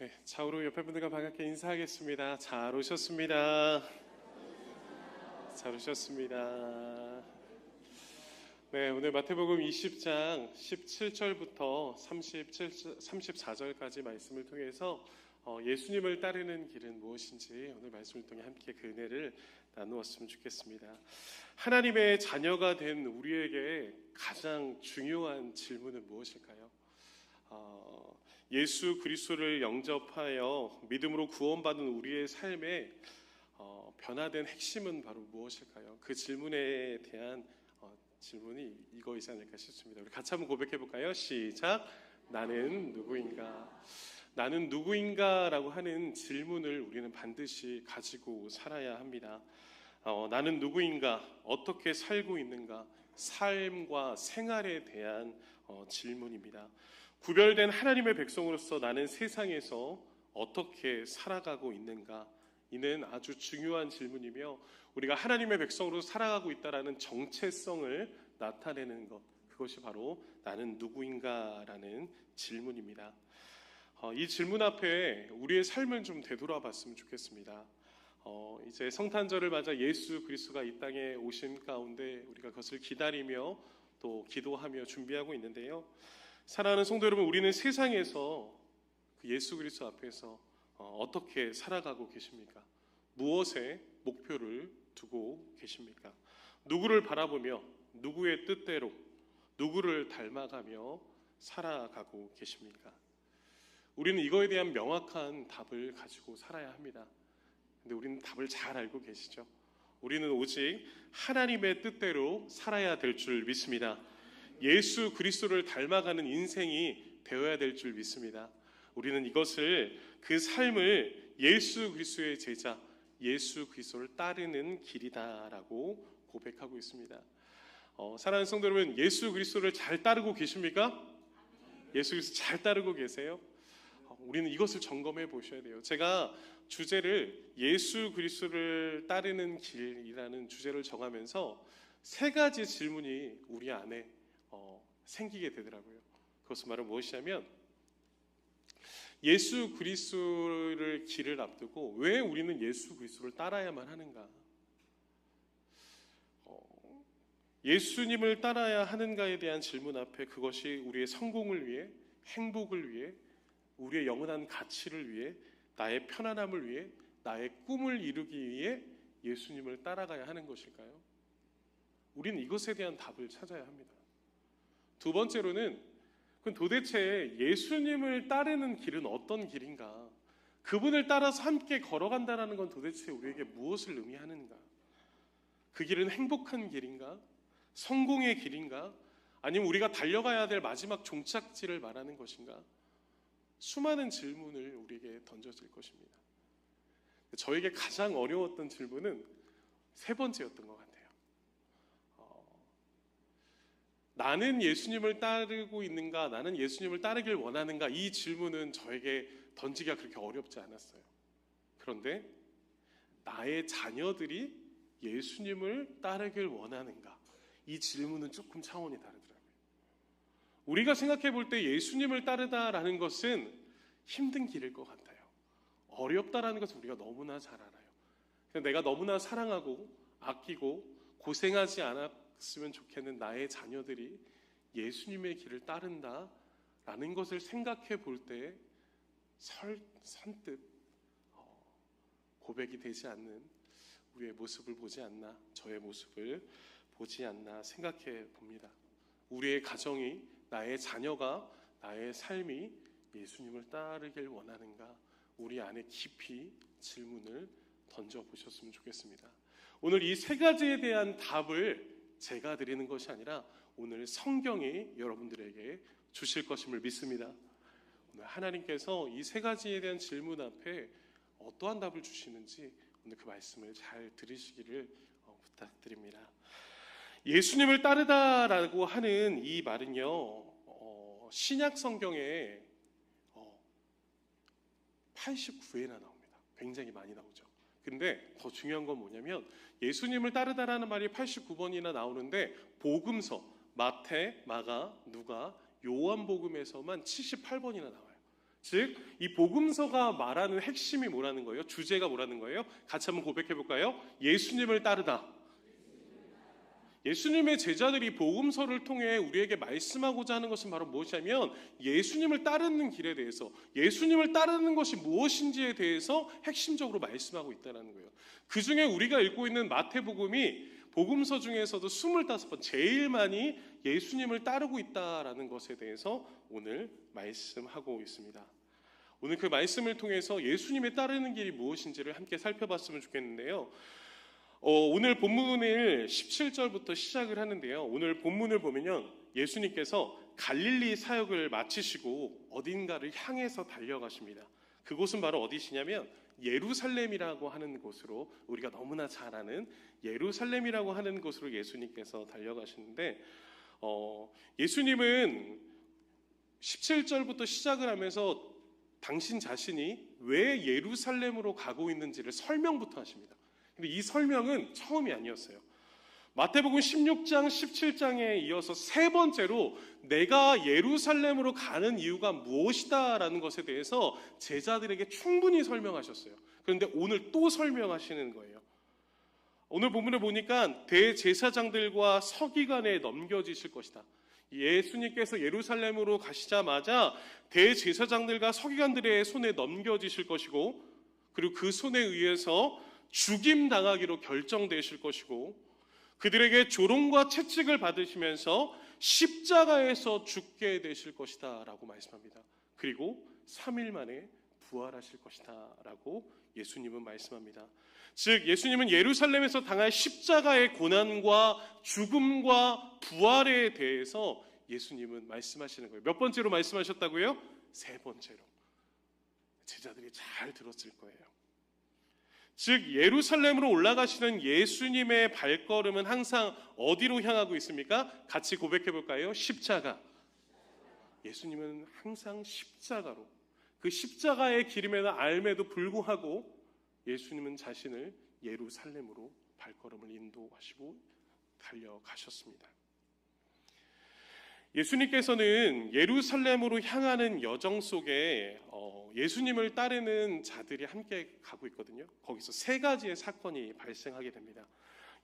네, 좌우로 옆에 분들과 반갑게 인사하겠습니다. 잘 오셨습니다. 잘 오셨습니다. 네, 오늘 마태복음 20장 17절부터 34절까지 말씀을 통해서 예수님을 따르는 길은 무엇인지 오늘 말씀을 통해 함께 그 은혜를 나누었으면 좋겠습니다. 하나님의 자녀가 된 우리에게 가장 중요한 질문은 무엇일까요? 예수 그리스도를 영접하여 믿음으로 구원받은 우리의 삶에 변화된 핵심은 바로 무엇일까요? 그 질문에 대한 질문이 이거이지 않을까 싶습니다. 우리 같이 한번 고백해 볼까요? 시작. 나는 누구인가? 나는 누구인가라고 하는 질문을 우리는 반드시 가지고 살아야 합니다. 나는 누구인가? 어떻게 살고 있는가? 삶과 생활에 대한 질문입니다. 구별된 하나님의 백성으로서 나는 세상에서 어떻게 살아가고 있는가? 이는 아주 중요한 질문이며 우리가 하나님의 백성으로 살아가고 있다는 정체성을 나타내는 것, 그것이 바로 나는 누구인가라는 질문입니다. 이 질문 앞에 우리의 삶을 좀 되돌아봤으면 좋겠습니다. 이제 성탄절을 맞아 예수 그리스도가 이 땅에 오신 가운데 우리가 그것을 기다리며 또 기도하며 준비하고 있는데요. 사랑하는 성도 여러분, 우리는 세상에서 그 예수 그리스도 앞에서 어떻게 살아가고 계십니까? 무엇에 목표를 두고 계십니까? 누구를 바라보며 누구의 뜻대로 누구를 닮아가며 살아가고 계십니까? 우리는 이거에 대한 명확한 답을 가지고 살아야 합니다. 근데 우리는 답을 잘 알고 계시죠? 우리는 오직 하나님의 뜻대로 살아야 될 줄 믿습니다. 예수 그리스도를 닮아가는 인생이 되어야 될 줄 믿습니다. 우리는 이것을, 그 삶을 예수 그리스도의 제자, 예수 그리스도를 따르는 길이다라고 고백하고 있습니다. 사랑하는 성도 여러분, 예수 그리스도를 잘 따르고 계십니까? 예수 그리스도 잘 따르고 계세요? 우리는 이것을 점검해 보셔야 돼요. 제가 주제를 예수 그리스도를 따르는 길이라는 주제를 정하면서 세 가지 질문이 우리 안에 생기게 되더라고요. 그것은 바로 무엇이냐면, 예수 그리스도를 길을 앞두고 왜 우리는 예수 그리스도를 따라야만 하는가? 예수님을 따라야 하는가에 대한 질문 앞에 그것이 우리의 성공을 위해, 행복을 위해, 우리의 영원한 가치를 위해, 나의 편안함을 위해, 나의 꿈을 이루기 위해 예수님을 따라가야 하는 것일까요? 우리는 이것에 대한 답을 찾아야 합니다. 두 번째로는, 그럼 도대체 예수님을 따르는 길은 어떤 길인가? 그분을 따라서 함께 걸어간다는 건 도대체 우리에게 무엇을 의미하는가? 그 길은 행복한 길인가? 성공의 길인가? 아니면 우리가 달려가야 될 마지막 종착지를 말하는 것인가? 수많은 질문을 우리에게 던져질 것입니다. 저에게 가장 어려웠던 질문은 세 번째였던 것 같아요. 나는 예수님을 따르고 있는가? 나는 예수님을 따르길 원하는가? 이 질문은 저에게 던지기가 그렇게 어렵지 않았어요. 그런데 나의 자녀들이 예수님을 따르길 원하는가? 이 질문은 조금 차원이 다르더라고요. 우리가 생각해 볼 때 예수님을 따르다라는 것은 힘든 길일 것 같아요. 어렵다라는 것을 우리가 너무나 잘 알아요. 내가 너무나 사랑하고 아끼고 고생하지 않았으면 좋겠는 나의 자녀들이 예수님의 길을 따른다라는 것을 생각해 볼 때 선뜻 고백이 되지 않는 우리의 모습을 보지 않나, 저의 모습을 보지 않나 생각해 봅니다. 우리의 가정이, 나의 자녀가, 나의 삶이 예수님을 따르길 원하는가? 우리 안에 깊이 질문을 던져보셨으면 좋겠습니다. 오늘 이 세 가지에 대한 답을 제가 드리는 것이 아니라 오늘 성경이 여러분들에게 주실 것임을 믿습니다. 오늘 하나님께서 이 세 가지에 대한 질문 앞에 어떠한 답을 주시는지 오늘 그 말씀을 잘 들으시기를 부탁드립니다. 예수님을 따르다라고 하는 이 말은요, 신약 성경에 89회나 나옵니다. 굉장히 많이 나오죠. 근데 더 중요한 건 뭐냐면, 예수님을 따르다라는 말이 89번이나 나오는데 복음서 마태, 마가, 누가, 요한복음에서만 78번이나 나와요. 즉, 이 복음서가 말하는 핵심이 뭐라는 거예요? 주제가 뭐라는 거예요? 같이 한번 고백해 볼까요? 예수님을 따르다. 예수님의 제자들이 복음서를 통해 우리에게 말씀하고자 하는 것은 바로 무엇이냐면 예수님을 따르는 길에 대해서, 예수님을 따르는 것이 무엇인지에 대해서 핵심적으로 말씀하고 있다는 거예요. 그 중에 우리가 읽고 있는 마태복음이 복음서 중에서도 25번 제일 많이 예수님을 따르고 있다라는 것에 대해서 오늘 말씀하고 있습니다. 오늘 그 말씀을 통해서 예수님의 따르는 길이 무엇인지를 함께 살펴봤으면 좋겠는데요. 오늘 본문을 17절부터 시작을 하는데요. 오늘 본문을 보면요, 예수님께서 갈릴리 사역을 마치시고 어딘가를 향해서 달려가십니다. 그곳은 바로 어디시냐면 예루살렘이라고 하는 곳으로, 우리가 너무나 잘 아는 예루살렘이라고 하는 곳으로 예수님께서 달려가시는데, 예수님은 17절부터 시작을 하면서 당신 자신이 왜 예루살렘으로 가고 있는지를 설명부터 하십니다. 근데 이 설명은 처음이 아니었어요. 마태복음 16장, 17장에 이어서 세 번째로 내가 예루살렘으로 가는 이유가 무엇이다 라는 것에 대해서 제자들에게 충분히 설명하셨어요. 그런데 오늘 또 설명하시는 거예요. 오늘 본문을 보니까 대제사장들과 서기관에 넘겨지실 것이다. 예수님께서 예루살렘으로 가시자마자 대제사장들과 서기관들의 손에 넘겨지실 것이고, 그리고 그 손에 의해서 죽임당하기로 결정되실 것이고, 그들에게 조롱과 채찍을 받으시면서 십자가에서 죽게 되실 것이다 라고 말씀합니다. 그리고 3일 만에 부활하실 것이다 라고 예수님은 말씀합니다. 즉, 예수님은 예루살렘에서 당할 십자가의 고난과 죽음과 부활에 대해서 예수님은 말씀하시는 거예요. 몇 번째로 말씀하셨다고요? 세 번째로. 제자들이 잘 들었을 거예요. 즉, 예루살렘으로 올라가시는 예수님의 발걸음은 항상 어디로 향하고 있습니까? 같이 고백해 볼까요? 십자가. 예수님은 항상 십자가로, 그 십자가의 길임에도 알매도 불구하고 예수님은 자신을 예루살렘으로 발걸음을 인도하시고 달려가셨습니다. 예수님께서는 예루살렘으로 향하는 여정 속에 예수님을 따르는 자들이 함께 가고 있거든요. 거기서 세 가지의 사건이 발생하게 됩니다.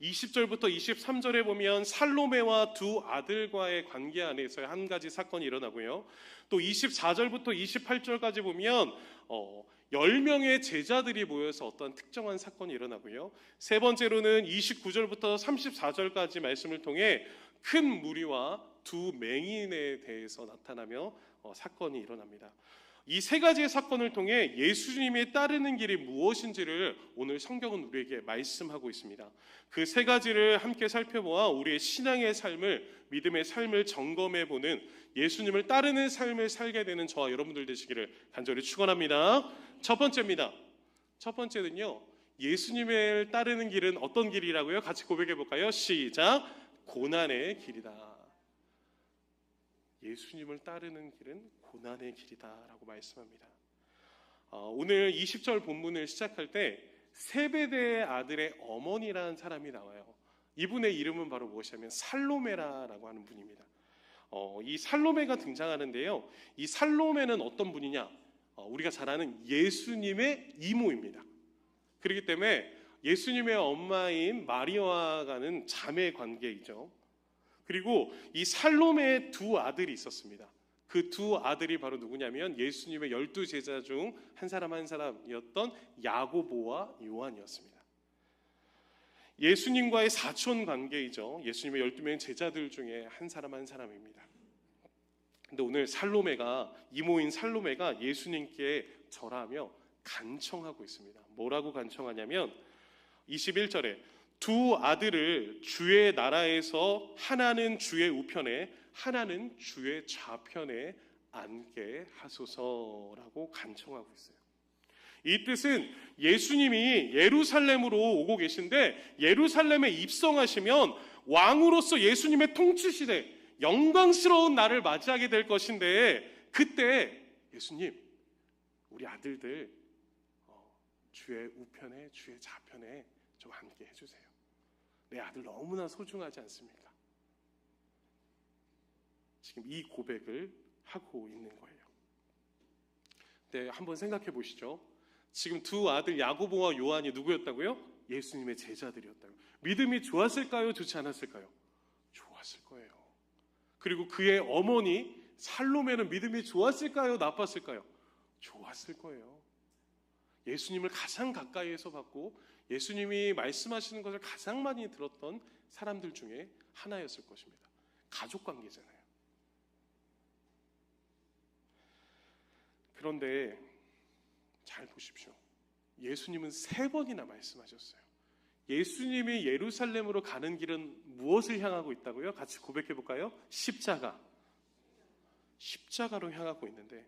20절부터 23절에 보면 살로메와 두 아들과의 관계 안에서의 한 가지 사건이 일어나고요. 또 24절부터 28절까지 보면 10명의 제자들이 모여서 어떤 특정한 사건이 일어나고요. 세 번째로는 29절부터 34절까지 말씀을 통해 큰 무리와 두 맹인에 대해서 나타나며 사건이 일어납니다. 이 세 가지의 사건을 통해 예수님이 따르는 길이 무엇인지를 오늘 성경은 우리에게 말씀하고 있습니다. 그 세 가지를 함께 살펴보아 우리의 신앙의 삶을, 믿음의 삶을 점검해보는, 예수님을 따르는 삶을 살게 되는 저와 여러분들 되시기를 간절히 축원합니다. 첫 번째입니다. 첫 번째는요, 예수님을 따르는 길은 어떤 길이라고요? 같이 고백해 볼까요? 시작. 고난의 길이다. 예수님을 따르는 길은 고난의 길이다라고 말씀합니다. 오늘 20절 본문을 시작할 때 세베대의 아들의 어머니라는 사람이 나와요. 이분의 이름은 바로 무엇이냐면 살로메라라고 하는 분입니다. 이 살로메가 등장하는데요. 이 살로메는 어떤 분이냐? 우리가 잘 아는 예수님의 이모입니다. 그렇기 때문에 예수님의 엄마인 마리아와는 자매 관계이죠. 그리고 이 살로메의 두 아들이 있었습니다. 그 두 아들이 바로 누구냐면 예수님의 12제자 중 한 사람 한 사람이었던 야고보와 요한이었습니다. 예수님과의 사촌 관계이죠. 예수님의 12명의 제자들 중에 한 사람 한 사람입니다. 근데 오늘 살로메가, 이모인 살로메가 예수님께 절하며 간청하고 있습니다. 뭐라고 간청하냐면 21절에 두 아들을 주의 나라에서 하나는 주의 우편에 하나는 주의 좌편에 앉게 하소서라고 간청하고 있어요. 이 뜻은 예수님이 예루살렘으로 오고 계신데 예루살렘에 입성하시면 왕으로서 예수님의 통치 시대, 영광스러운 날을 맞이하게 될 것인데, 그때 예수님, 우리 아들들 주의 우편에 주의 좌편에 좀 앉게 해주세요. 내 아들 너무나 소중하지 않습니까? 지금 이 고백을 하고 있는 거예요. 네, 한번 생각해 보시죠. 지금 두 아들 야고보와 요한이 누구였다고요? 예수님의 제자들이었다고요. 믿음이 좋았을까요? 좋지 않았을까요? 좋았을 거예요. 그리고 그의 어머니 살로메는 믿음이 좋았을까요? 나빴을까요? 좋았을 거예요. 예수님을 가장 가까이에서 봤고 예수님이 말씀하시는 것을 가장 많이 들었던 사람들 중에 하나였을 것입니다. 가족 관계잖아요. 그런데 잘 보십시오. 예수님은 3번이나 말씀하셨어요. 예수님이 예루살렘으로 가는 길은 무엇을 향하고 있다고요? 같이 고백해 볼까요? 십자가로 향하고 있는데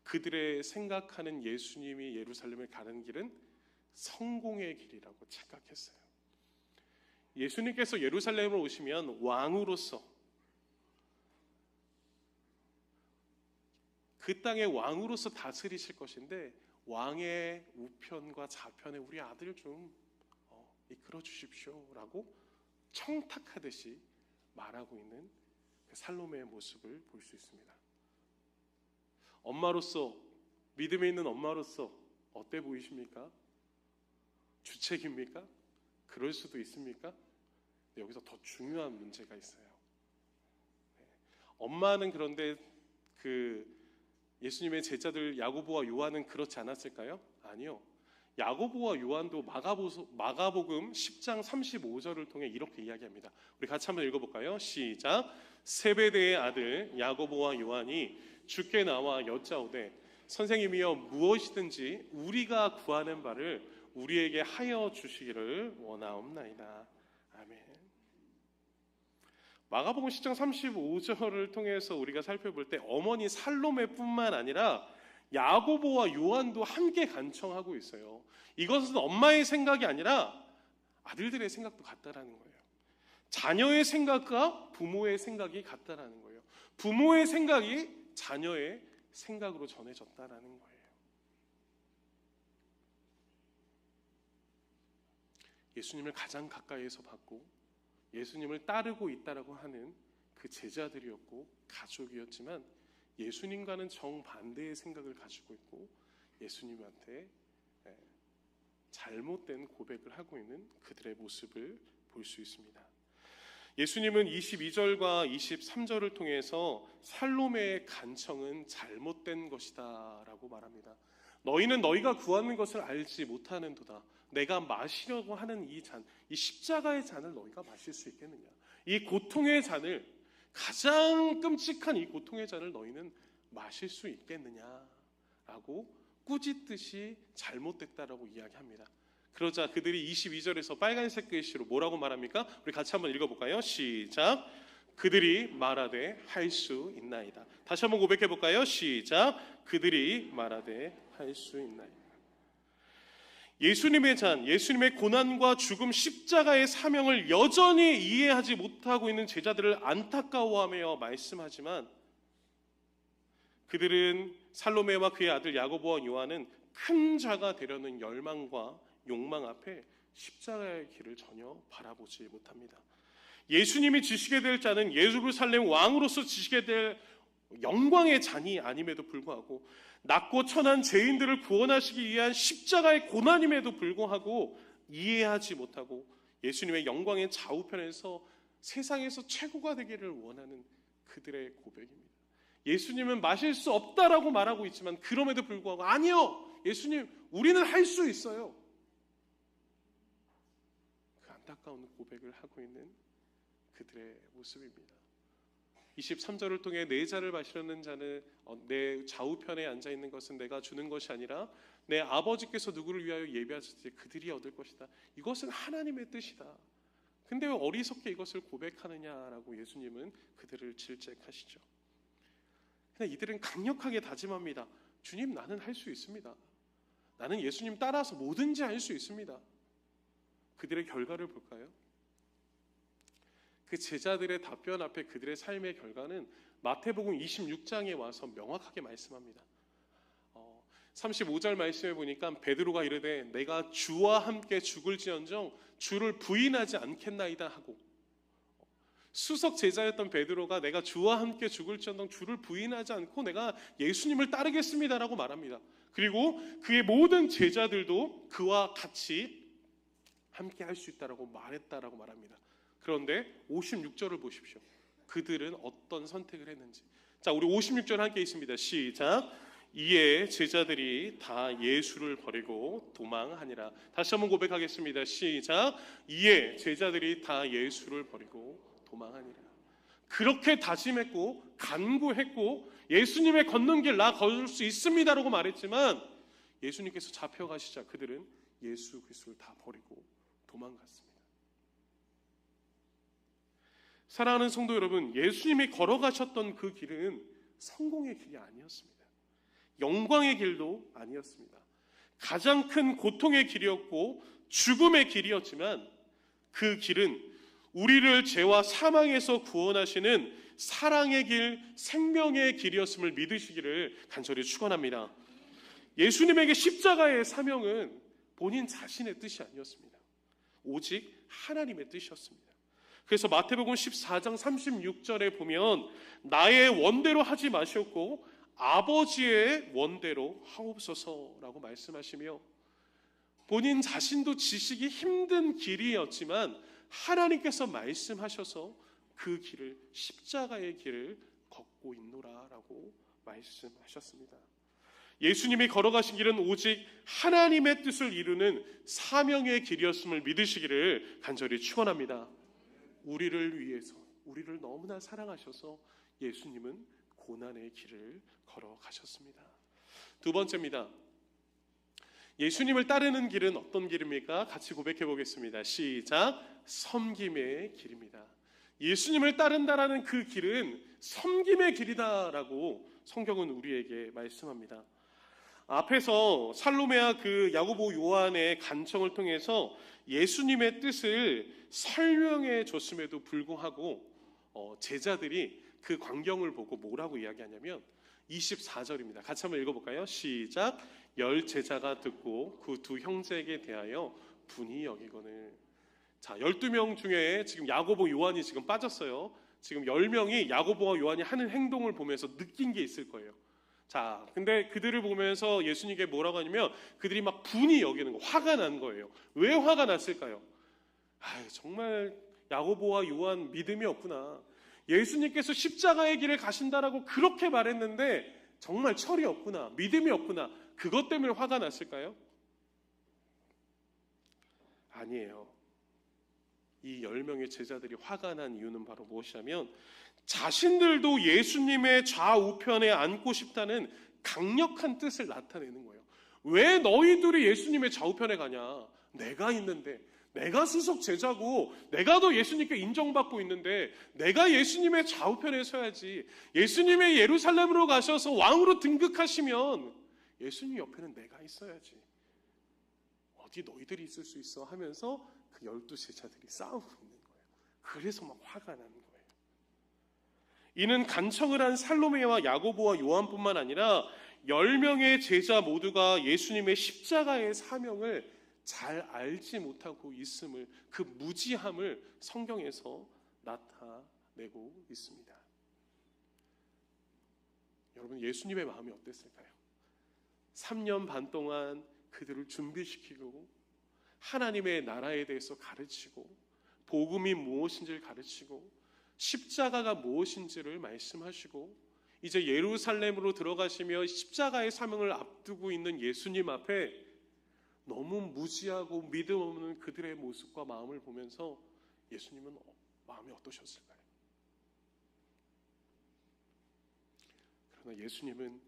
그들의 생각하는 예수님이 예루살렘을 가는 길은 성공의 길이라고 착각했어요. 예수님께서 예루살렘으로 오시면 왕으로서 그 땅의 왕으로서 다스리실 것인데 왕의 우편과 좌편에 우리 아들 좀 이끌어 주십시오라고 청탁하듯이 말하고 있는 그 살로메의 모습을 볼 수 있습니다. 엄마로서, 믿음에 있는 엄마로서 어때 보이십니까? 주책입니까? 그럴 수도 있습니까? 여기서 더 중요한 문제가 있어요. 엄마는 그런데 예수님의 제자들 야고보와 요한은 그렇지 않았을까요? 아니요. 야고보와 요한도 마가복음 10장 35절을 통해 이렇게 이야기합니다. 우리 같이 한번 읽어볼까요? 시작. 세베대의 아들 야고보와 요한이 주께 나와 여짜오되 선생님이여 무엇이든지 우리가 구하는 바를 우리에게 하여 주시기를 원하옵나이다. 아멘. 마가복음 10장 35절을 통해서 우리가 살펴볼 때 어머니 살로메뿐만 아니라 야고보와 요한도 함께 간청하고 있어요. 이것은 엄마의 생각이 아니라 아들들의 생각도 같다라는 거예요. 자녀의 생각과 부모의 생각이 같다라는 거예요. 부모의 생각이 자녀의 생각으로 전해졌다라는 거예요. 예수님을 가장 가까이에서 봤고 예수님을 따르고 있다라고 하는 그 제자들이었고 가족이었지만 예수님과는 정반대의 생각을 가지고 있고 예수님한테 잘못된 고백을 하고 있는 그들의 모습을 볼 수 있습니다. 예수님은 22절과 23절을 통해서 살로메의 간청은 잘못된 것이다 라고 말합니다. 너희는 너희가 구하는 것을 알지 못하는도다. 내가 마시려고 하는 이 잔, 이 십자가의 잔을 너희가 마실 수 있겠느냐. 이 고통의 잔을, 가장 끔찍한 이 고통의 잔을 너희는 마실 수 있겠느냐라고 꾸짖듯이 잘못됐다라고 이야기합니다. 그러자 그들이 22절에서 빨간색 글씨로 뭐라고 말합니까? 우리 같이 한번 읽어볼까요? 시작. 그들이 말하되 할 수 있나이다. 다시 한번 고백해 볼까요? 시작. 그들이 말하되 할 수 있나이다. 예수님의 잔, 예수님의 고난과 죽음, 십자가의 사명을 여전히 이해하지 못하고 있는 제자들을 안타까워하며 말씀하지만 그들은 살로메와 그의 아들 야고보와 요한은 큰 자가 되려는 열망과 욕망 앞에 십자가의 길을 전혀 바라보지 못합니다. 예수님이 지시게 될 잔은 예루살렘 왕으로서 지시게 될 영광의 잔이 아님에도 불구하고 낮고 천한 죄인들을 구원하시기 위한 십자가의 고난임에도 불구하고 이해하지 못하고 예수님의 영광의 좌우편에서 세상에서 최고가 되기를 원하는 그들의 고백입니다. 예수님은 마실 수 없다라고 말하고 있지만 그럼에도 불구하고 아니요, 예수님 우리는 할 수 있어요. 그 안타까운 고백을 하고 있는 그들의 모습입니다. 23절을 통해 내 잔을 마시려는 자는 내 좌우편에 앉아있는 것은 내가 주는 것이 아니라 내 아버지께서 누구를 위하여 예비하셨지 그들이 얻을 것이다. 이것은 하나님의 뜻이다. 근데 왜 어리석게 이것을 고백하느냐라고 예수님은 그들을 질책하시죠. 근데 이들은 강력하게 다짐합니다. 주님, 나는 할 수 있습니다. 나는 예수님 따라서 뭐든지 할 수 있습니다. 그들의 결과를 볼까요? 그 제자들의 답변 앞에 그들의 삶의 결과는 마태복음 26장에 와서 명확하게 말씀합니다. 35절 말씀에 보니까 베드로가 이르되 내가 주와 함께 죽을지언정 주를 부인하지 않겠나이다 하고 수석 제자였던 베드로가 내가 주와 함께 죽을지언정 주를 부인하지 않고 내가 예수님을 따르겠습니다라고 말합니다. 그리고 그의 모든 제자들도 그와 같이 함께 할 수 있다라고 말했다라고 말합니다. 그런데 56절을 보십시오. 그들은 어떤 선택을 했는지. 자, 우리 56절 함께 있습니다. 시작. 이에 제자들이 다 예수를 버리고 도망하니라. 다시 한번 고백하겠습니다. 시작. 이에 제자들이 다 예수를 버리고 도망하니라. 그렇게 다짐했고 간구했고 예수님의 걷는 길 나 걸을 수 있습니다라고 말했지만 예수님께서 잡혀가시자 그들은 예수 그리스도를 다 버리고 도망갔습니다. 사랑하는 성도 여러분, 예수님이 걸어가셨던 그 길은 성공의 길이 아니었습니다. 영광의 길도 아니었습니다. 가장 큰 고통의 길이었고 죽음의 길이었지만 그 길은 우리를 죄와 사망에서 구원하시는 사랑의 길, 생명의 길이었음을 믿으시기를 간절히 축원합니다. 예수님에게 십자가의 사명은 본인 자신의 뜻이 아니었습니다. 오직 하나님의 뜻이었습니다. 그래서 마태복음 14장 36절에 보면 나의 원대로 하지 마셨고 아버지의 원대로 하옵소서라고 말씀하시며 본인 자신도 지시기 힘든 길이었지만 하나님께서 말씀하셔서 그 길을 십자가의 길을 걷고 있노라라고 말씀하셨습니다. 예수님이 걸어가신 길은 오직 하나님의 뜻을 이루는 사명의 길이었음을 믿으시기를 간절히 축원합니다. 우리를 위해서 우리를 너무나 사랑하셔서 예수님은 고난의 길을 걸어가셨습니다. 두 번째입니다. 예수님을 따르는 길은 어떤 길입니까? 같이 고백해 보겠습니다. 시작. 섬김의 길입니다. 예수님을 따른다라는 그 길은 섬김의 길이다라고 성경은 우리에게 말씀합니다. 앞에서 살로메와 그 야고보 요한의 간청을 통해서 예수님의 뜻을 설명해 줬음에도 불구하고 제자들이 그 광경을 보고 뭐라고 이야기하냐면 24절입니다. 같이 한번 읽어볼까요? 시작. 10 제자가 듣고 그 두 형제에게 대하여 분이 여기거늘. 자, 12명 중에 지금 야고보 요한이 지금 빠졌어요. 지금 10명이 야고보와 요한이 하는 행동을 보면서 느낀 게 있을 거예요. 자, 근데 그들을 보면서 예수님께 뭐라고 하냐면 그들이 막 분이 여기는 거, 화가 난 거예요. 왜 화가 났을까요? 정말 야고보와 요한 믿음이 없구나. 예수님께서 십자가의 길을 가신다라고 그렇게 말했는데 정말 철이 없구나, 믿음이 없구나. 그것 때문에 화가 났을까요? 아니에요. 이 10명의 제자들이 화가 난 이유는 바로 무엇이냐면 자신들도 예수님의 좌우편에 앉고 싶다는 강력한 뜻을 나타내는 거예요. 왜 너희들이 예수님의 좌우편에 가냐? 내가 있는데, 내가 수석 제자고 내가 더 예수님께 인정받고 있는데 내가 예수님의 좌우편에 서야지. 예수님의 예루살렘으로 가셔서 왕으로 등극하시면 예수님 옆에는 내가 있어야지. 어디 너희들이 있을 수 있어 하면서 그 12 제자들이 싸우고 있는 거예요. 그래서 막 화가 나는 거예요. 이는 간청을 한 살로메와 야고보와 요한뿐만 아니라 10명의 제자 모두가 예수님의 십자가의 사명을 잘 알지 못하고 있음을, 그 무지함을 성경에서 나타내고 있습니다. 여러분, 예수님의 마음이 어땠을까요? 3년 반 동안 그들을 준비시키고 하나님의 나라에 대해서 가르치고 복음이 무엇인지를 가르치고 십자가가 무엇인지를 말씀하시고 이제 예루살렘으로 들어가시며 십자가의 사명을 앞두고 있는 예수님 앞에 너무 무지하고 믿음 없는 그들의 모습과 마음을 보면서 예수님은 마음이 어떠셨을까요? 그러나 예수님은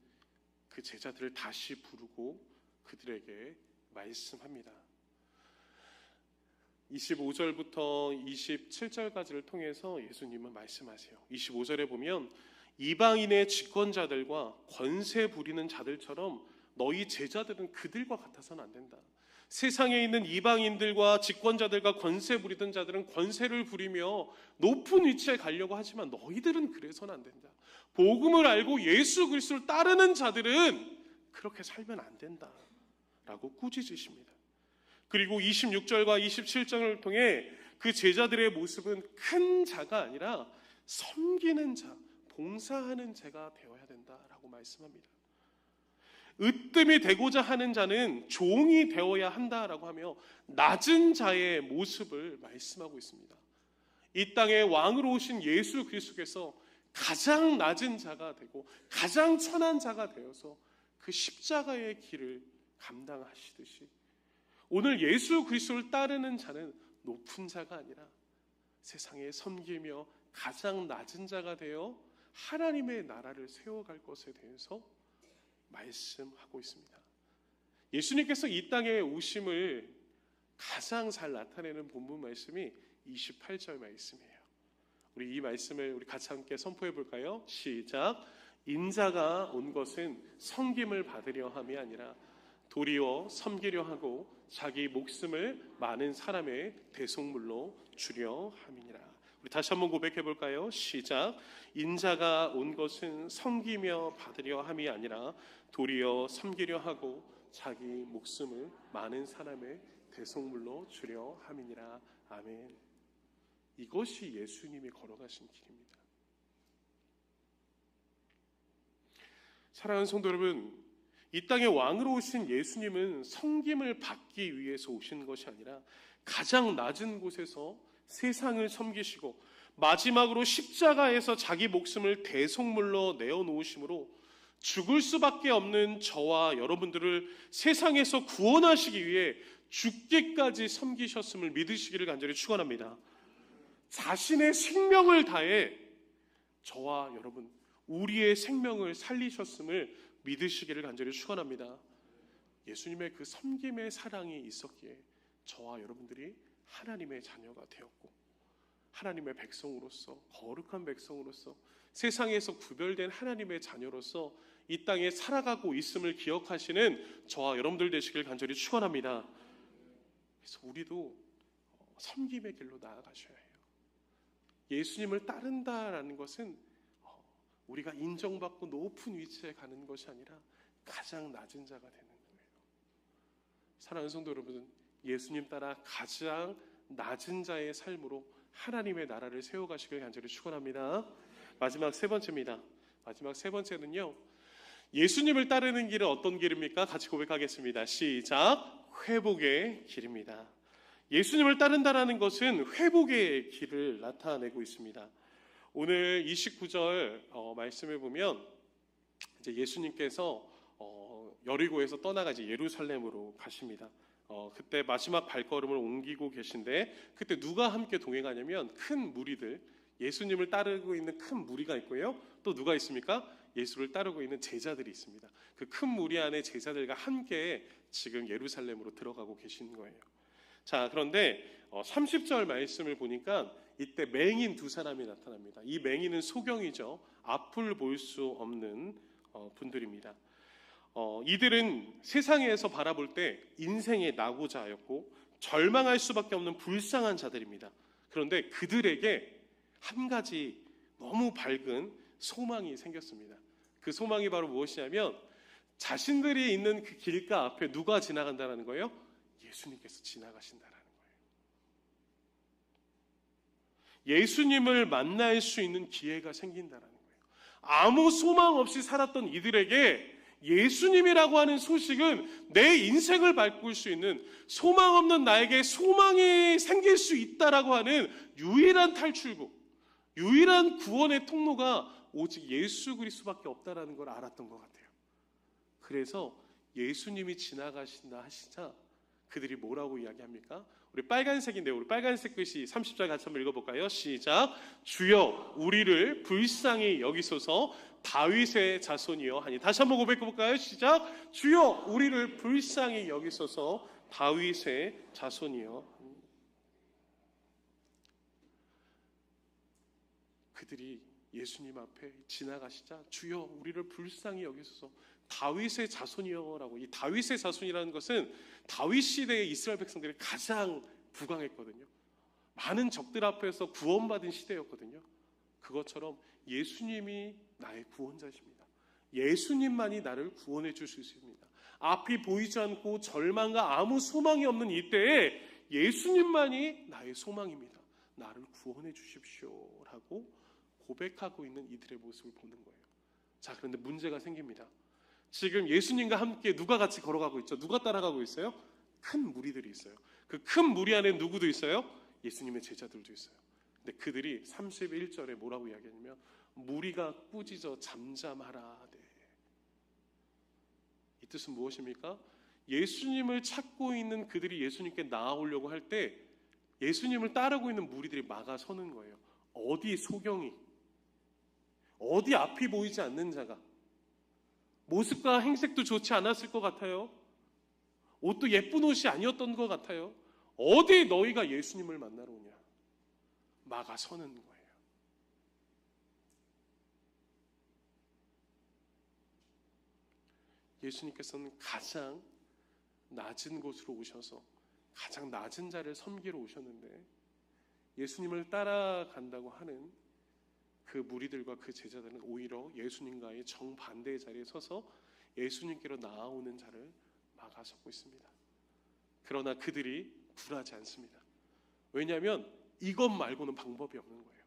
그 제자들을 다시 부르고 그들에게 말씀합니다. 25절부터 27절까지를 통해서 예수님은 말씀하세요. 25절에 보면 이방인의 집권자들과 권세 부리는 자들처럼 너희 제자들은 그들과 같아서는 안 된다. 세상에 있는 이방인들과 집권자들과 권세 부리던 자들은 권세를 부리며 높은 위치에 가려고 하지만 너희들은 그래서는 안 된다. 복음을 알고 예수 그리스도를 따르는 자들은 그렇게 살면 안 된다 라고 꾸짖으십니다. 그리고 26절과 27절을 통해 그 제자들의 모습은 큰 자가 아니라 섬기는 자, 봉사하는 자가 되어야 된다라고 말씀합니다. 으뜸이 되고자 하는 자는 종이 되어야 한다라고 하며 낮은 자의 모습을 말씀하고 있습니다. 이 땅에 왕으로 오신 예수 그리스도께서 가장 낮은 자가 되고 가장 천한 자가 되어서 그 십자가의 길을 감당하시듯이 오늘 예수 그리스도를 따르는 자는 높은 자가 아니라 세상에 섬기며 가장 낮은 자가 되어 하나님의 나라를 세워갈 것에 대해서 말씀하고 있습니다. 예수님께서 이 땅에 오심을 가장 잘 나타내는 본문 말씀이 28절 말씀이에요. 우리 이 말씀을 우리 같이 함께 선포해 볼까요? 시작. 인자가 온 것은 섬김을 받으려 함이 아니라 도리어 섬기려 하고 자기 목숨을 많은 사람의 대속물로 주려 함이니라. 우리 다시 한번 고백해 볼까요? 시작. 인자가 온 것은 섬기며 받으려 함이 아니라 도리어 섬기려 하고 자기 목숨을 많은 사람의 대속물로 주려 함이니라. 아멘. 이것이 예수님이 걸어가신 길입니다. 사랑하는 성도 여러분, 이 땅에 왕으로 오신 예수님은 섬김을 받기 위해서 오신 것이 아니라 가장 낮은 곳에서 세상을 섬기시고 마지막으로 십자가에서 자기 목숨을 대속물로 내어놓으심으로 죽을 수밖에 없는 저와 여러분들을 세상에서 구원하시기 위해 죽기까지 섬기셨음을 믿으시기를 간절히 축원합니다. 자신의 생명을 다해 저와 여러분, 우리의 생명을 살리셨음을 믿으시기를 간절히 축원합니다. 예수님의 그 섬김의 사랑이 있었기에 저와 여러분들이 하나님의 자녀가 되었고 하나님의 백성으로서 거룩한 백성으로서 세상에서 구별된 하나님의 자녀로서 이 땅에 살아가고 있음을 기억하시는 저와 여러분들 되시길 간절히 축원합니다. 그래서 우리도 섬김의 길로 나아가셔야 해요. 예수님을 따른다라는 것은 우리가 인정받고 높은 위치에 가는 것이 아니라 가장 낮은 자가 되는 거예요. 사랑하는 성도 여러분, 예수님 따라 가장 낮은 자의 삶으로 하나님의 나라를 세워가시길 간절히 축원합니다. 마지막 세 번째입니다. 마지막 세 번째는요, 예수님을 따르는 길은 어떤 길입니까? 같이 고백하겠습니다. 시작. 회복의 길입니다. 예수님을 따른다라는 것은 회복의 길을 나타내고 있습니다. 오늘 29절 말씀을 보면 이제 예수님께서 여리고에서 떠나가 이제 예루살렘으로 가십니다. 그때 마지막 발걸음을 옮기고 계신데 그때 누가 함께 동행하냐면 큰 무리들, 예수님을 따르고 있는 큰 무리가 있고요. 또 누가 있습니까? 예수를 따르고 있는 제자들이 있습니다. 그 큰 무리 안에 제자들과 함께 지금 예루살렘으로 들어가고 계신 거예요. 자, 그런데 30절 말씀을 보니까 이때 맹인 두 사람이 나타납니다. 이 맹인은 소경이죠. 앞을 볼 수 없는 분들입니다. 이들은 세상에서 바라볼 때 인생의 낙오자였고 절망할 수밖에 없는 불쌍한 자들입니다. 그런데 그들에게 한 가지 너무 밝은 소망이 생겼습니다. 그 소망이 바로 무엇이냐면 자신들이 있는 그 길가 앞에 누가 지나간다는 거예요? 예수님께서 지나가신다라는 거예요. 예수님을 만날 수 있는 기회가 생긴다라는 거예요. 아무 소망 없이 살았던 이들에게 예수님이라고 하는 소식은 내 인생을 바꿀 수 있는, 소망 없는 나에게 소망이 생길 수 있다라고 하는 유일한 탈출구, 유일한 구원의 통로가 오직 예수 그리스도밖에 없다라는 걸 알았던 것 같아요. 그래서 예수님이 지나가신다 하시자 그들이 뭐라고 이야기합니까? 우리 빨간색인데요. 우리 빨간색 글씨 30절 같이 한번 읽어볼까요? 시작. 주여 우리를 불쌍히 여기소서 다윗의 자손이여 하니. 다시 한번 고백해볼까요? 시작. 주여 우리를 불쌍히 여기소서 다윗의 자손이여. 그들이 예수님 앞에 지나가시자 주여 우리를 불쌍히 여기소서 다윗의 자손이여라고. 이 다윗의 자손이라는 것은 다윗 시대의 이스라엘 백성들이 가장 부강했거든요. 많은 적들 앞에서 구원받은 시대였거든요. 그것처럼 예수님이 나의 구원자십니다. 예수님만이 나를 구원해 줄 수 있습니다. 앞이 보이지 않고 절망과 아무 소망이 없는 이때에 예수님만이 나의 소망입니다. 나를 구원해 주십시오라고 고백하고 있는 이들의 모습을 보는 거예요. 자, 그런데 문제가 생깁니다. 지금 예수님과 함께 누가 같이 걸어가고 있죠? 누가 따라가고 있어요? 큰 무리들이 있어요. 그 큰 무리 안에 누구도 있어요? 예수님의 제자들도 있어요. 근데 그들이 31절에 뭐라고 이야기하냐면 무리가 꾸짖어 잠잠하라. 네. 이 뜻은 무엇입니까? 예수님을 찾고 있는 그들이 예수님께 나아오려고 할 때 예수님을 따르고 있는 무리들이 막아서는 거예요. 어디 소경이, 어디 앞이 보이지 않는 자가, 모습과 행색도 좋지 않았을 것 같아요. 옷도 예쁜 옷이 아니었던 것 같아요. 어디 너희가 예수님을 만나러 오냐? 막아서는 거예요. 예수님께서는 가장 낮은 곳으로 오셔서 가장 낮은 자를 섬기러 오셨는데 예수님을 따라간다고 하는 그 무리들과 그 제자들은 오히려 예수님과의 정반대의 자리에 서서 예수님께로 나아오는 자를 막아서고 있습니다. 그러나 그들이 굴하지 않습니다. 왜냐하면 이것 말고는 방법이 없는 거예요.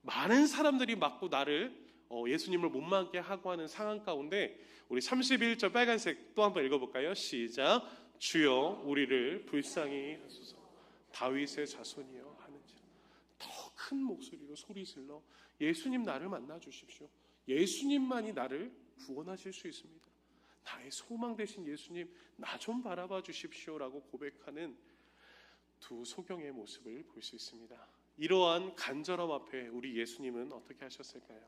많은 사람들이 막고 나를 예수님을 못 맞게 하고 하는 상황 가운데 우리 31절 빨간색 또 한번 읽어볼까요? 시작. 주여 우리를 불쌍히 하소서. 다윗의 자손이여 하는지라. 더 큰 목소리로 소리질러 예수님 나를 만나 주십시오. 예수님만이 나를 구원하실 수 있습니다. 나의 소망 되신 예수님 나 좀 바라봐 주십시오라고 고백하는 두 소경의 모습을 볼 수 있습니다. 이러한 간절함 앞에 우리 예수님은 어떻게 하셨을까요?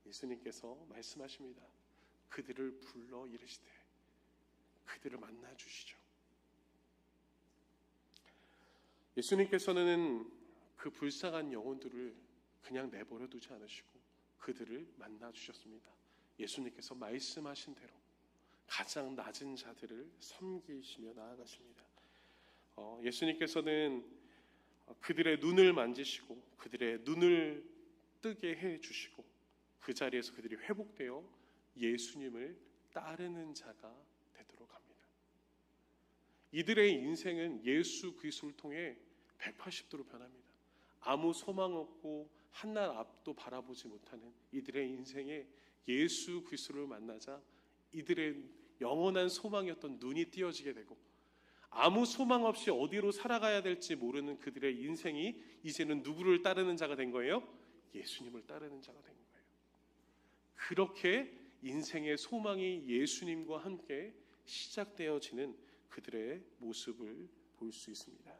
예수님께서 말씀하십니다. 그들을 불러 이르시되 그들을 만나 주시죠. 예수님께서는 그 불쌍한 영혼들을 그냥 내버려 두지 않으시고 그들을 만나 주셨습니다. 예수님께서 말씀하신 대로 가장 낮은 자들을 섬기시며 나아가십니다. 예수님께서는 그들의 눈을 만지시고 그들의 눈을 뜨게 해주시고 그 자리에서 그들이 회복되어 예수님을 따르는 자가 되도록 합니다. 이들의 인생은 예수 그리스도를 통해 180도로 변합니다. 아무 소망 없고 한날 앞도 바라보지 못하는 이들의 인생에 예수 그리스도를 만나자 이들의 영원한 소망이었던 눈이 띄어지게 되고 아무 소망 없이 어디로 살아가야 될지 모르는 그들의 인생이 이제는 누구를 따르는 자가 된 거예요? 예수님을 따르는 자가 된 거예요. 그렇게 인생의 소망이 예수님과 함께 시작되어지는 그들의 모습을 볼 수 있습니다.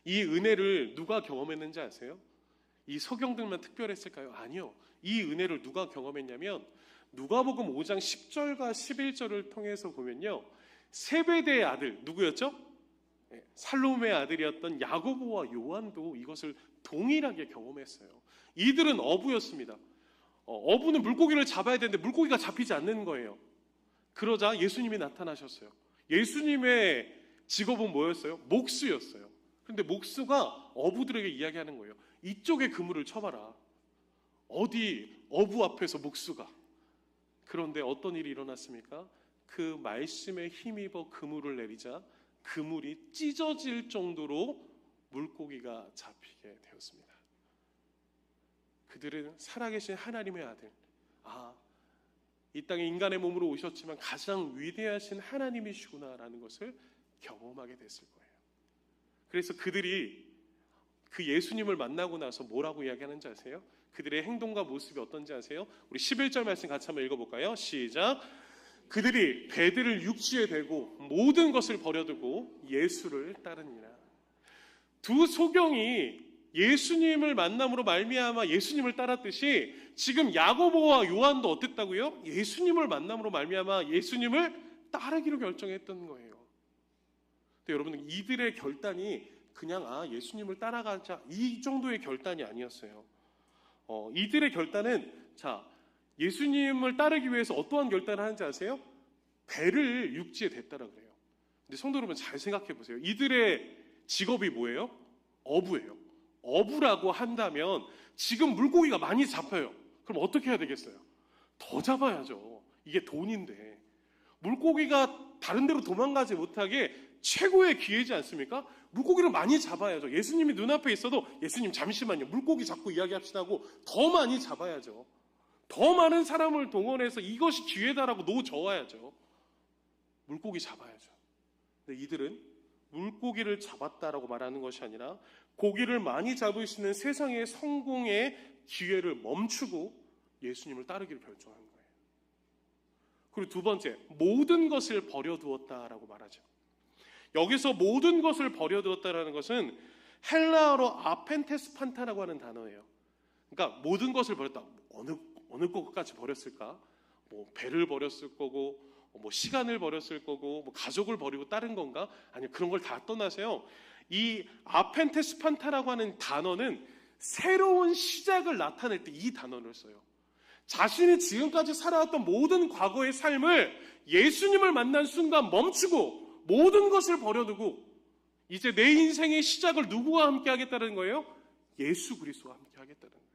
이 은혜를 누가 경험했는지 아세요? 이 소경들만 특별했을까요? 아니요. 이 은혜를 누가 경험했냐면 누가복음 5장 10절과 11절을 통해서 보면요. 세베대의 아들 누구였죠? 살로메의 아들이었던 야고보와 요한도 이것을 동일하게 경험했어요. 이들은 어부였습니다. 어부는 물고기를 잡아야 되는데 물고기가 잡히지 않는 거예요. 그러자 예수님이 나타나셨어요. 예수님의 직업은 뭐였어요? 목수였어요. 그런데 목수가 어부들에게 이야기하는 거예요. 이쪽에 그물을 쳐봐라. 어디 어부 앞에서 목수가. 그런데 어떤 일이 일어났습니까? 그 말씀에 힘입어 그물을 내리자 그물이 찢어질 정도로 물고기가 잡히게 되었습니다. 그들은 살아계신 하나님의 아들, 이 땅에 인간의 몸으로 오셨지만 가장 위대하신 하나님이시구나라는 것을 경험하게 됐을 거예요. 그래서 그들이 그 예수님을 만나고 나서 뭐라고 이야기하는지 아세요? 그들의 행동과 모습이 어떤지 아세요? 우리 11절 말씀 같이 한번 읽어볼까요? 시작. 그들이 배들을 육지에 대고 모든 것을 버려두고 예수를 따르니라. 두 소경이 예수님을 만남으로 말미암아 예수님을 따랐듯이 지금 야고보와 요한도 어땠다고요? 예수님을 만남으로 말미암아 예수님을 따르기로 결정했던 거예요. 근데 여러분 이들의 결단이 그냥 예수님을 따라가자 이 정도의 결단이 아니었어요. 이들의 결단은 예수님을 따르기 위해서 어떠한 결단을 하는지 아세요? 배를 육지에 댔다라 그래요. 근데 성도 여러분 잘 생각해 보세요. 이들의 직업이 뭐예요? 어부예요. 어부라고 한다면 지금 물고기가 많이 잡혀요. 그럼 어떻게 해야 되겠어요? 더 잡아야죠. 이게 돈인데 물고기가 다른 데로 도망가지 못하게 최고의 기회지 않습니까? 물고기를 많이 잡아야죠. 예수님이 눈앞에 있어도 예수님 잠시만요. 물고기 잡고 이야기합시다 하고 더 많이 잡아야죠. 더 많은 사람을 동원해서 이것이 기회다라고 놓아줘야죠. 물고기 잡아야죠. 근데 이들은 물고기를 잡았다라고 말하는 것이 아니라 고기를 많이 잡을 수 있는 세상의 성공의 기회를 멈추고 예수님을 따르기를 결정한 거예요. 그리고 두 번째, 모든 것을 버려두었다라고 말하죠. 여기서 모든 것을 버려두었다라는 것은 헬라어로 아펜테스판타라고 하는 단어예요. 그러니까 모든 것을 버렸다. 어느 것까지 버렸을까? 뭐 배를 버렸을 거고, 뭐 시간을 버렸을 거고, 뭐 가족을 버리고 따른 건가? 아니, 그런 걸 다 떠나세요. 이 아펜테스판타라고 하는 단어는 새로운 시작을 나타낼 때 이 단어를 써요. 자신이 지금까지 살아왔던 모든 과거의 삶을 예수님을 만난 순간 멈추고 모든 것을 버려두고 이제 내 인생의 시작을 누구와 함께 하겠다는 거예요? 예수 그리스도와 함께 하겠다는 거예요.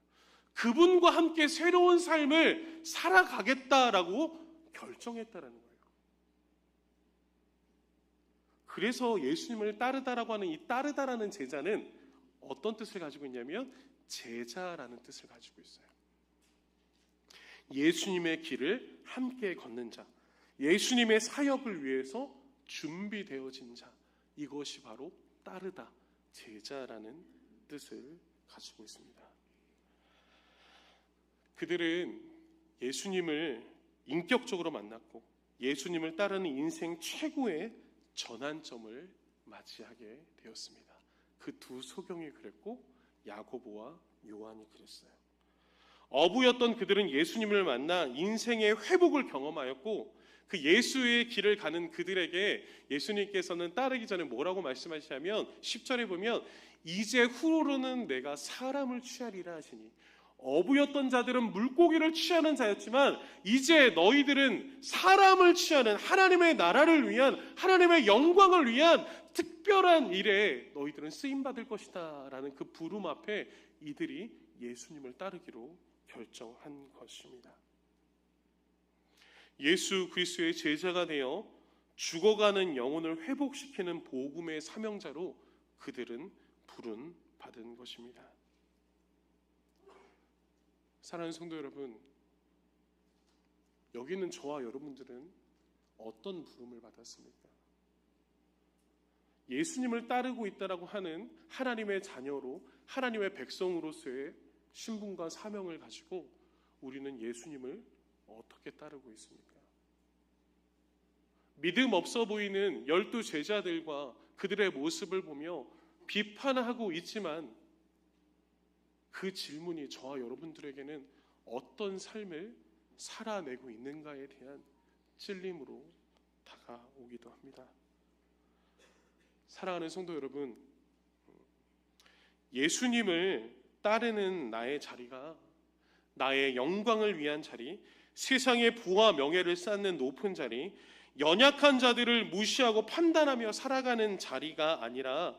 그분과 함께 새로운 삶을 살아가겠다라고 결정했다는 거예요. 그래서 예수님을 따르다라고 하는 이 따르다라는 제자는 어떤 뜻을 가지고 있냐면 제자라는 뜻을 가지고 있어요. 예수님의 길을 함께 걷는 자, 예수님의 사역을 위해서 준비되어진 자, 이것이 바로 따르다, 제자라는 뜻을 가지고 있습니다. 그들은 예수님을 인격적으로 만났고 예수님을 따르는 인생 최고의 전환점을 맞이하게 되었습니다. 그 두 소경이 그랬고 야고보와 요한이 그랬어요. 어부였던 그들은 예수님을 만나 인생의 회복을 경험하였고 그 예수의 길을 가는 그들에게 예수님께서는 따르기 전에 뭐라고 말씀하시냐면 10절에 보면 이제 후로는 내가 사람을 취하리라 하시니, 어부였던 자들은 물고기를 취하는 자였지만 이제 너희들은 사람을 취하는 하나님의 나라를 위한, 하나님의 영광을 위한 특별한 일에 너희들은 쓰임받을 것이다 라는 그 부름 앞에 이들이 예수님을 따르기로 결정한 것입니다. 예수 그리스도의 제자가 되어 죽어가는 영혼을 회복시키는 복음의 사명자로 그들은 부름 받은 것입니다. 사랑하는 성도 여러분, 여기 있는 저와 여러분들은 어떤 부름을 받았습니까? 예수님을 따르고 있다라고 하는 하나님의 자녀로, 하나님의 백성으로서의 신분과 사명을 가지고 우리는 예수님을 어떻게 따르고 있습니까? 믿음 없어 보이는 12 제자들과 그들의 모습을 보며 비판하고 있지만 그 질문이 저와 여러분들에게는 어떤 삶을 살아내고 있는가에 대한 찔림으로 다가오기도 합니다. 사랑하는 성도 여러분, 예수님을 따르는 나의 자리가 나의 영광을 위한 자리, 세상의 부와 명예를 쌓는 높은 자리, 연약한 자들을 무시하고 판단하며 살아가는 자리가 아니라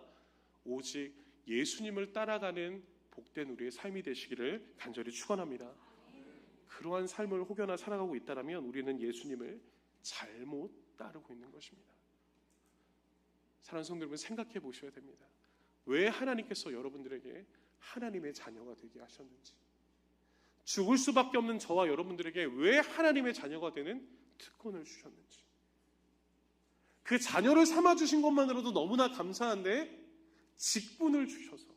오직 예수님을 따라가는 복된 우리의 삶이 되시기를 간절히 축원합니다. 그러한 삶을 혹여나 살아가고 있다면 우리는 예수님을 잘못 따르고 있는 것입니다. 사랑하는 성도 여러분, 생각해 보셔야 됩니다. 왜 하나님께서 여러분들에게 하나님의 자녀가 되게 하셨는지, 죽을 수밖에 없는 저와 여러분들에게 왜 하나님의 자녀가 되는 특권을 주셨는지, 그 자녀를 삼아주신 것만으로도 너무나 감사한데 직분을 주셔서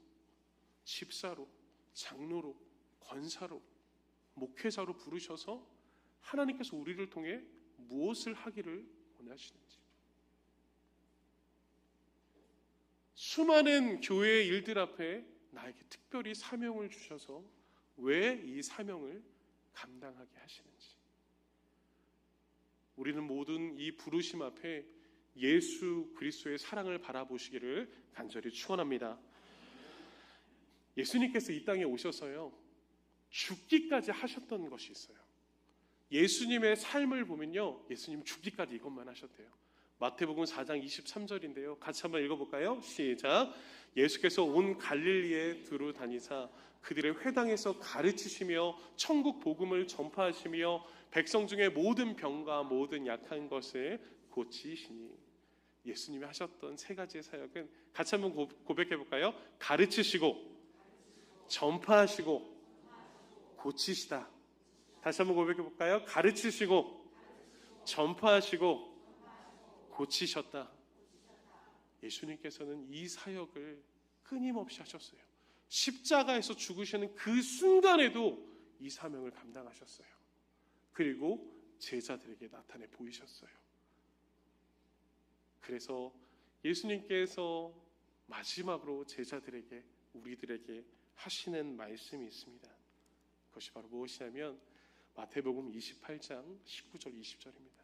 집사로, 장로로, 권사로, 목회자로 부르셔서 하나님께서 우리를 통해 무엇을 하기를 원하시는지, 수많은 교회의 일들 앞에 나에게 특별히 사명을 주셔서 왜 이 사명을 감당하게 하시는지, 우리는 모든 이 부르심 앞에 예수 그리스도의 사랑을 바라보시기를 간절히 축원합니다. 예수님께서 이 땅에 오셔서요, 죽기까지 하셨던 것이 있어요. 예수님의 삶을 보면요, 예수님 죽기까지 이것만 하셨대요. 마태복음 4장 23절인데요. 같이 한번 읽어볼까요? 시작. 예수께서 온 갈릴리에 두루 다니사 그들의 회당에서 가르치시며 천국 복음을 전파하시며 백성 중에 모든 병과 모든 약한 것을 고치시니. 예수님이 하셨던 세 가지의 사역은 같이 한번 고백해 볼까요? 가르치시고, 전파하시고, 고치시다. 다시 한번 고백해 볼까요? 가르치시고, 전파하시고, 고치셨다. 예수님께서는 이 사역을 끊임없이 하셨어요. 십자가에서 죽으시는 그 순간에도 이 사명을 감당하셨어요. 그리고 제자들에게 나타내 보이셨어요. 그래서 예수님께서 마지막으로 제자들에게, 우리들에게 하시는 말씀이 있습니다. 그것이 바로 무엇이냐면 마태복음 28장 19절 20절입니다.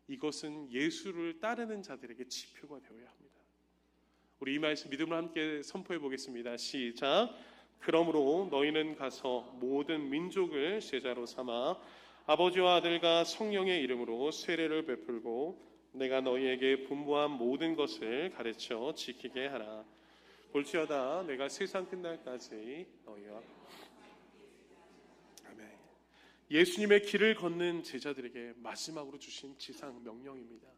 이것은 예수를 따르는 자들에게 지표가 되어야 합니다. 우리 이 말씀 믿음으로 함께 선포해 보겠습니다. 시작. 그러므로 너희는 가서 모든 민족을 제자로 삼아 아버지와 아들과 성령의 이름으로 세례를 베풀고 내가 너희에게 분부한 모든 것을 가르쳐 지키게 하라. 볼지어다 내가 세상 끝날까지 너희와. 아멘. 예수님의 길을 걷는 제자들에게 마지막으로 주신 지상 명령입니다.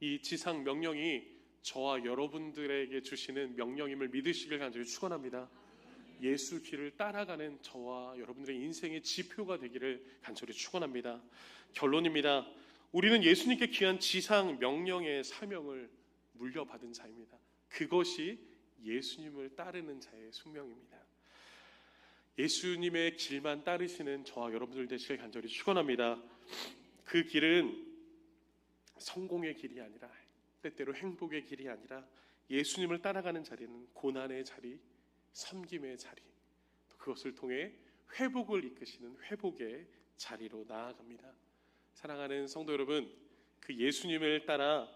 이 지상 명령이 저와 여러분들에게 주시는 명령임을 믿으시길 간절히 축원합니다. 예수 길을 따라가는 저와 여러분들의 인생의 지표가 되기를 간절히 축원합니다. 결론입니다. 우리는 예수님께 귀한 지상 명령의 사명을 물려받은 자입니다. 그것이 예수님을 따르는 자의 숙명입니다. 예수님의 길만 따르시는 저와 여러분들 되시길 간절히 축원합니다. 그 길은 성공의 길이 아니라, 때때로 행복의 길이 아니라, 예수님을 따라가는 자리는 고난의 자리, 섬김의 자리, 그것을 통해 회복을 이끄시는 회복의 자리로 나아갑니다. 사랑하는 성도 여러분, 그 예수님을 따라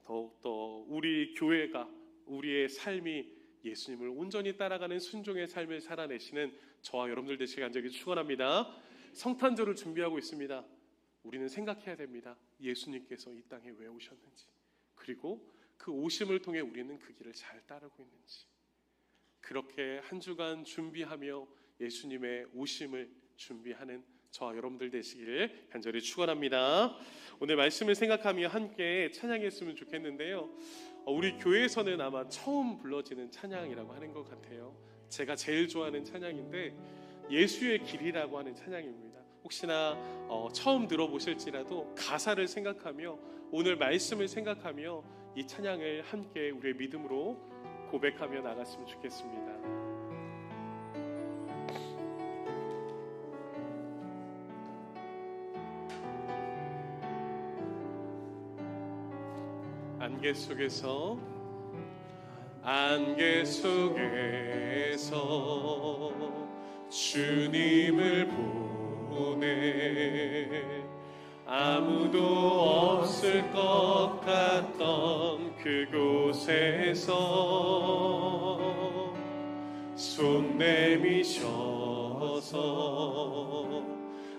더욱더 우리 교회가, 우리의 삶이 예수님을 온전히 따라가는 순종의 삶을 살아내시는 저와 여러분들 되시길 간절히 축원합니다. 성탄절을 준비하고 있습니다. 우리는 생각해야 됩니다. 예수님께서 이 땅에 왜 오셨는지, 그리고 그 오심을 통해 우리는 그 길을 잘 따르고 있는지, 그렇게 한 주간 준비하며 예수님의 오심을 준비하는 저와 여러분들 되시기를 간절히 축원합니다. 오늘 말씀을 생각하며 함께 찬양했으면 좋겠는데요. 우리 교회에서는 아마 처음 불러지는 찬양이라고 하는 것 같아요. 제가 제일 좋아하는 찬양인데 예수의 길이라고 하는 찬양입니다. 혹시나 처음 들어보실지라도 가사를 생각하며 오늘 말씀을 생각하며 이 찬양을 함께 우리의 믿음으로 고백하며 나갔으면 좋겠습니다. 안개 속에서 주님을 보내 아무도 없을 것 같던 그곳에서 손 내미셔서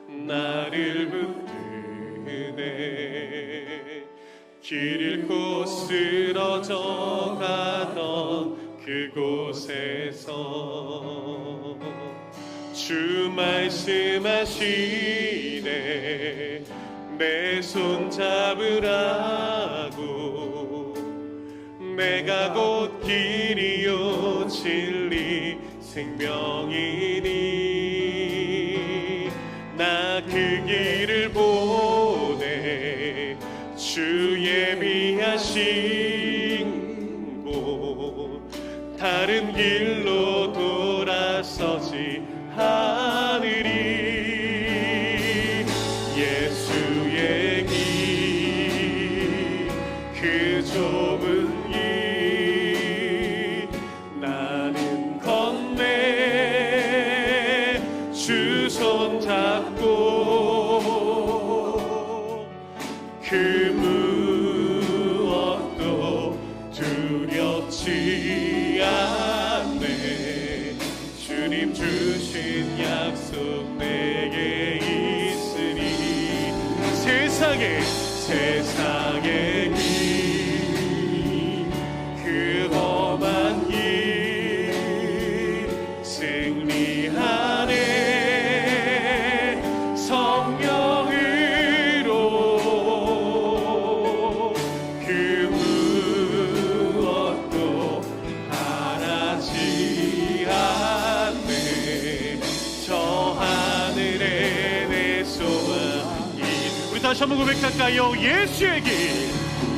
나를 붙드네 길 잃고 쓰러져 가던 그곳에서 주 말씀하시네 내 손 잡으라고 내가 곧 길이요 진리 생명이니 나 그 길을 보내 주 예비하신 곳 다른 길로 돌아서지 하늘이 예수의 길 그 좁은 길 나는 건네 주 손 잡고 그 무엇도 두렵지 않네 주님 주신 약속 내게 있으니 세상의 길 그 험한 길 승리하네 성령을 고백할까요? 예수의 길,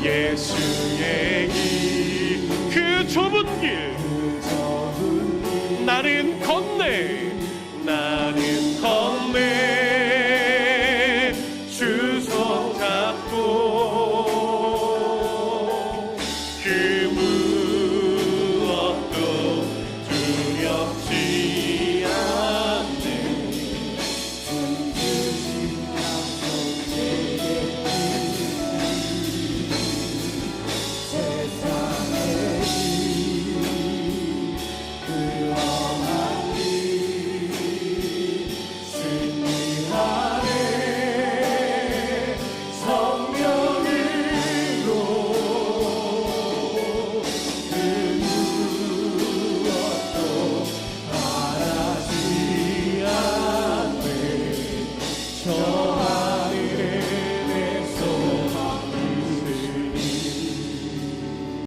예수의 길, 그 좁은 길 나는 건네, 나는 건네